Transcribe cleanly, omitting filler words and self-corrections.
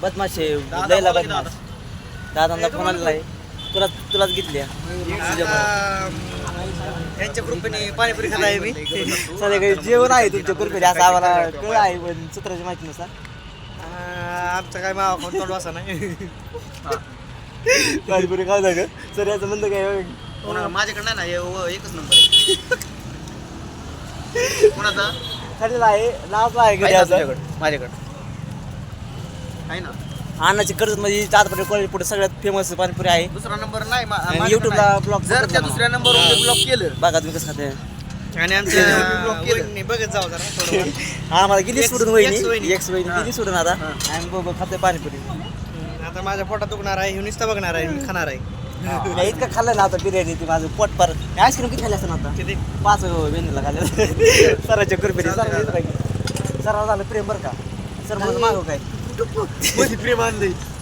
बदमाश आहे लयला बदमाश. दादांना फोन आलेला आहे तुलाच घेतली त्यांच्या कृपेने पाणीपुरी खात आहे मी. संध्याकाळी जेवण आहे तुमच्या कृपेने असं आम्हाला कळ आहे पण सूत्राच्या माहितीनुसार. आमचा काय मावा कोण तोंड वासा नाही. पाणीपुरी खाऊ का सर याचं म्हणतं काय माझ्याकडे नाही ना एकच नंबर आहे. कोणाचा खालीला आहे नावचा आहे घरी असं. माझ्याकडे आहे ना. अन्नाची कर्ज मध्ये तातपणे कॉलेज पुढे सगळ्यात फेमस पाणीपुरी आहे. दुसरा नंबर नाही युट्यूबला ब्लॉग जर त्या दुसऱ्या नंबरवर ब्लॉक केलं बघा तुम्ही कसं खाते. आणि आमच्या ब्लॉक केलं बघत जाऊ जरा थोडं. आम्हाला गेली सोडून वहिनी वहिनी. एक्स वहिनी गेली सोडून आता आम्ही खाते पाणीपुरी. आता माझ्या पोटात दुखणार आहे हे नुसतं बघणार आहे मी खाणार आहे. नाही इतकं खाल्लं ना आता बिर्याणी ती माझं पोट पर आईस्क्रीम किती खाल्ली असतं ना आता किती 5 वेणीला खाल्लं सराच्या कृपेने सर झालं प्रेम बरं का सर मला मागव काय प्रेम आणलंय